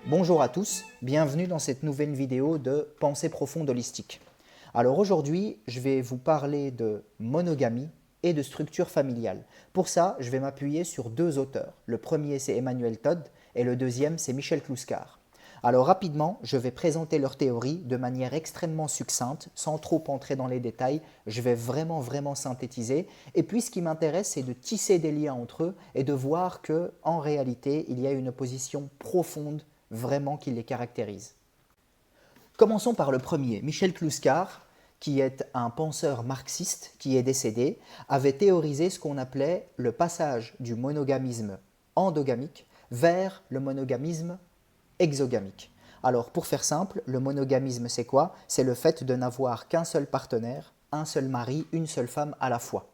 Bonjour à tous, bienvenue dans cette nouvelle vidéo de Pensée profonde holistique. Alors aujourd'hui, je vais vous parler de monogamie et de structure familiale. Pour ça, je vais m'appuyer sur deux auteurs. Le premier, c'est Emmanuel Todd et le deuxième, c'est Michel Clouscar. Alors rapidement, je vais présenter leur théorie de manière extrêmement succincte, sans trop entrer dans les détails. Je vais vraiment synthétiser. Et puis ce qui m'intéresse, c'est de tisser des liens entre eux et de voir qu'en réalité, il y a une opposition profonde vraiment qui les caractérise. Commençons par le premier. Michel Clouscar, qui est un penseur marxiste qui est décédé, avait théorisé ce qu'on appelait le passage du monogamisme endogamique vers le monogamisme exogamique. Alors pour faire simple, le monogamisme c'est quoi? C'est le fait de n'avoir qu'un seul partenaire, un seul mari, une seule femme à la fois.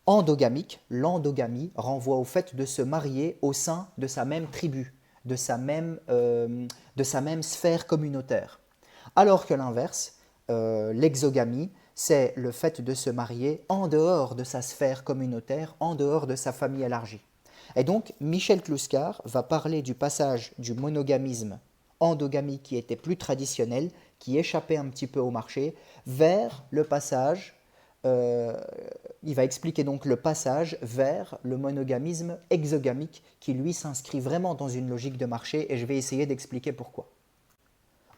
Endogamique, l'endogamie renvoie au fait de se marier au sein de sa même tribu, de sa même sphère communautaire. Alors que l'inverse, l'exogamie, c'est le fait de se marier en dehors de sa sphère communautaire, en dehors de sa famille élargie. Et donc, Michel Clouscar va parler du passage du monogamisme endogamie qui était plus traditionnel, qui échappait un petit peu au marché, vers le passage, il va expliquer donc le passage vers le monogamisme exogamique qui lui s'inscrit vraiment dans une logique de marché et je vais essayer d'expliquer pourquoi.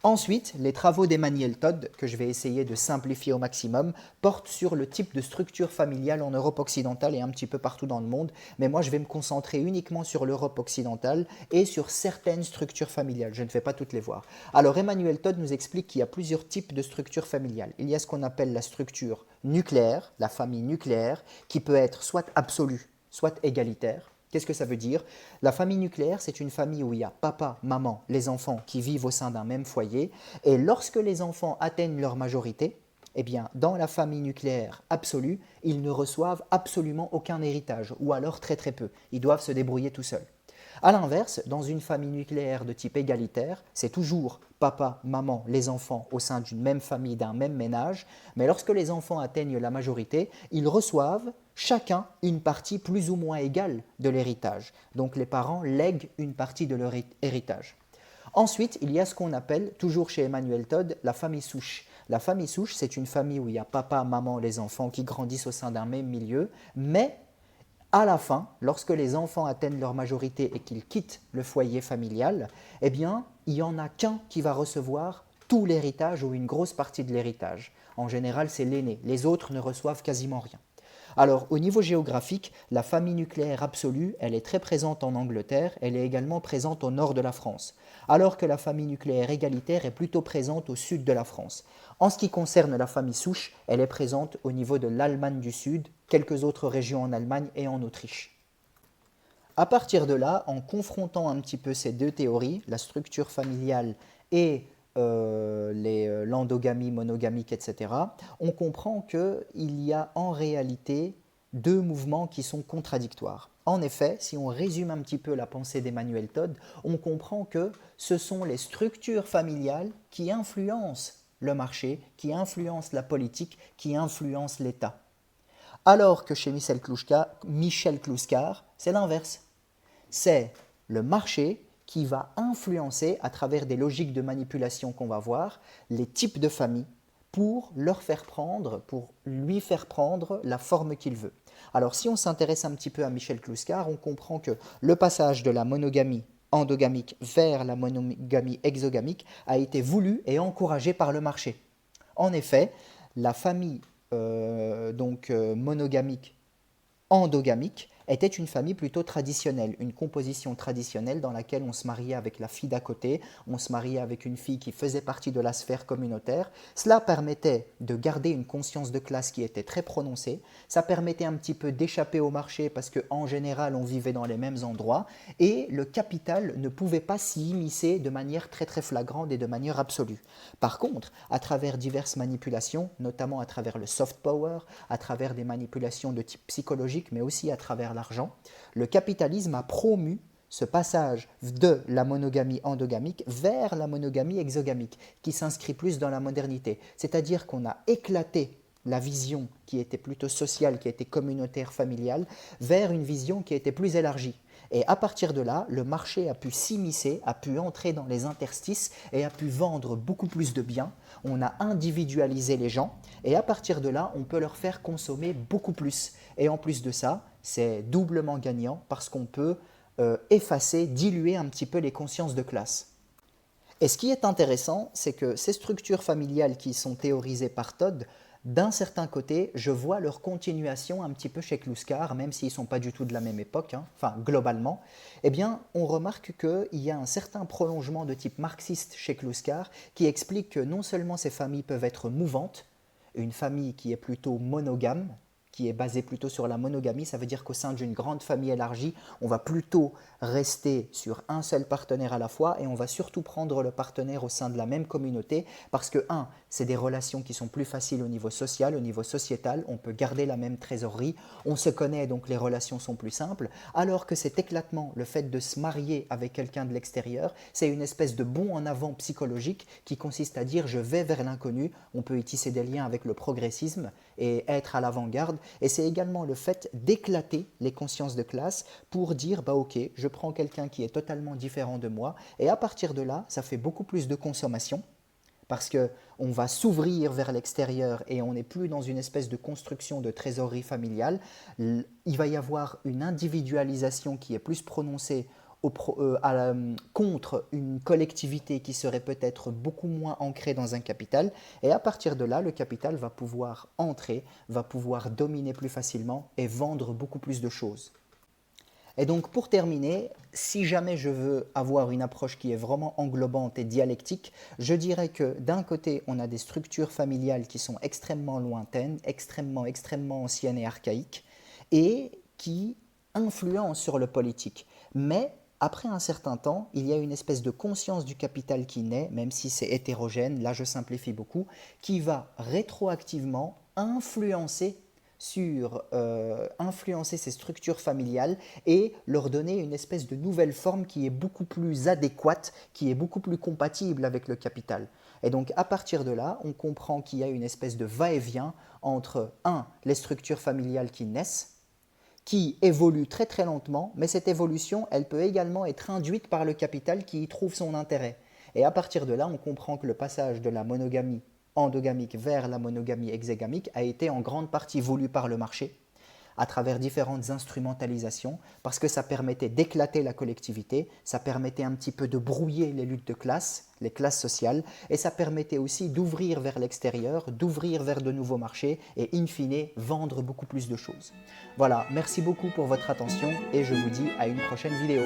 Ensuite, les travaux d'Emmanuel Todd, que je vais essayer de simplifier au maximum, portent sur le type de structure familiale en Europe occidentale et un petit peu partout dans le monde, mais moi je vais me concentrer uniquement sur l'Europe occidentale et sur certaines structures familiales, je ne vais pas toutes les voir. Alors Emmanuel Todd nous explique qu'il y a plusieurs types de structures familiales. Il y a ce qu'on appelle la structure nucléaire, la famille nucléaire, qui peut être soit absolue, soit égalitaire. Qu'est-ce que ça veut dire? La famille nucléaire, c'est une famille où il y a papa, maman, les enfants qui vivent au sein d'un même foyer. Et lorsque les enfants atteignent leur majorité, eh bien, dans la famille nucléaire absolue, ils ne reçoivent absolument aucun héritage, ou alors très peu. Ils doivent se débrouiller tout seuls. A l'inverse, dans une famille nucléaire de type égalitaire, c'est toujours papa, maman, les enfants au sein d'une même famille, d'un même ménage, mais lorsque les enfants atteignent la majorité, ils reçoivent chacun une partie plus ou moins égale de l'héritage. Donc les parents lèguent une partie de leur héritage. Ensuite, il y a ce qu'on appelle, toujours chez Emmanuel Todd, la famille souche. La famille souche, c'est une famille où il y a papa, maman, les enfants qui grandissent au sein d'un même milieu, mais à la fin, lorsque les enfants atteignent leur majorité et qu'ils quittent le foyer familial, eh bien, il n'y en a qu'un qui va recevoir tout l'héritage ou une grosse partie de l'héritage. En général, c'est l'aîné. Les autres ne reçoivent quasiment rien. Alors, au niveau géographique, la famille nucléaire absolue, elle est très présente en Angleterre, elle est également présente au nord de la France, alors que la famille nucléaire égalitaire est plutôt présente au sud de la France. En ce qui concerne la famille souche, elle est présente au niveau de l'Allemagne du Sud, quelques autres régions en Allemagne et en Autriche. À partir de là, en confrontant un petit peu ces deux théories, la structure familiale et l'endogamie monogamique, etc., on comprend qu'il y a en réalité deux mouvements qui sont contradictoires. En effet, si on résume un petit peu la pensée d'Emmanuel Todd, on comprend que ce sont les structures familiales qui influencent le marché, qui influencent la politique, qui influencent l'État. Alors que chez Michel Clouscar, c'est l'inverse. C'est le marché qui va influencer, à travers des logiques de manipulation qu'on va voir, les types de familles pour lui faire prendre la forme qu'il veut. Alors si on s'intéresse un petit peu à Michel Clouscar, on comprend que le passage de la monogamie endogamique vers la monogamie exogamique a été voulu et encouragé par le marché. En effet, la famille monogamique endogamique était une famille plutôt traditionnelle, une composition traditionnelle dans laquelle on se mariait avec la fille d'à côté, on se mariait avec une fille qui faisait partie de la sphère communautaire. Cela permettait de garder une conscience de classe qui était très prononcée, ça permettait un petit peu d'échapper au marché parce qu'en général on vivait dans les mêmes endroits et le capital ne pouvait pas s'y immiscer de manière très flagrante et de manière absolue. Par contre, à travers diverses manipulations, notamment à travers le soft power, à travers des manipulations de type psychologique, mais aussi à travers l'argent, le capitalisme a promu ce passage de la monogamie endogamique vers la monogamie exogamique, qui s'inscrit plus dans la modernité. C'est-à-dire qu'on a éclaté la vision qui était plutôt sociale, qui était communautaire, familiale, vers une vision qui était plus élargie. Et à partir de là, le marché a pu s'immiscer, a pu entrer dans les interstices et a pu vendre beaucoup plus de biens. On a individualisé les gens et à partir de là, on peut leur faire consommer beaucoup plus. Et en plus de ça, c'est doublement gagnant parce qu'on peut effacer, diluer un petit peu les consciences de classe. Et ce qui est intéressant, c'est que ces structures familiales qui sont théorisées par Todd, d'un certain côté, je vois leur continuation un petit peu chez Kluskar, même s'ils ne sont pas du tout de la même époque, hein, enfin globalement, eh bien on remarque qu'il y a un certain prolongement de type marxiste chez Kluskar qui explique que non seulement ces familles peuvent être mouvantes, une famille qui est plutôt monogame, qui est basée plutôt sur la monogamie, ça veut dire qu'au sein d'une grande famille élargie, on va plutôt rester sur un seul partenaire à la fois et on va surtout prendre le partenaire au sein de la même communauté parce que, un, c'est des relations qui sont plus faciles au niveau social, au niveau sociétal, on peut garder la même trésorerie, on se connaît donc les relations sont plus simples, alors que cet éclatement, le fait de se marier avec quelqu'un de l'extérieur, c'est une espèce de bond en avant psychologique qui consiste à dire je vais vers l'inconnu, on peut y tisser des liens avec le progressisme et être à l'avant-garde. Et c'est également le fait d'éclater les consciences de classe pour dire bah ok, je prends quelqu'un qui est totalement différent de moi et à partir de là, ça fait beaucoup plus de consommation parce qu'on va s'ouvrir vers l'extérieur et on n'est plus dans une espèce de construction de trésorerie familiale. Il va y avoir une individualisation qui est plus prononcée contre une collectivité qui serait peut-être beaucoup moins ancrée dans un capital. Et à partir de là, le capital va pouvoir entrer, va pouvoir dominer plus facilement et vendre beaucoup plus de choses. Et donc pour terminer, si jamais je veux avoir une approche qui est vraiment englobante et dialectique, je dirais que d'un côté, on a des structures familiales qui sont extrêmement lointaines, extrêmement anciennes et archaïques, et qui influencent sur le politique. Mais après un certain temps, il y a une espèce de conscience du capital qui naît, même si c'est hétérogène, là je simplifie beaucoup, qui va rétroactivement influencer ces structures familiales et leur donner une espèce de nouvelle forme qui est beaucoup plus adéquate, qui est beaucoup plus compatible avec le capital. Et donc à partir de là, on comprend qu'il y a une espèce de va-et-vient entre, les structures familiales qui naissent, qui évolue très très lentement, mais cette évolution, elle peut également être induite par le capital qui y trouve son intérêt. Et à partir de là, on comprend que le passage de la monogamie endogamique vers la monogamie exégamique a été en grande partie voulu par le marché, à travers différentes instrumentalisations, parce que ça permettait d'éclater la collectivité, ça permettait un petit peu de brouiller les luttes de classe, les classes sociales, et ça permettait aussi d'ouvrir vers l'extérieur, d'ouvrir vers de nouveaux marchés, et in fine, vendre beaucoup plus de choses. Voilà, merci beaucoup pour votre attention, et je vous dis à une prochaine vidéo.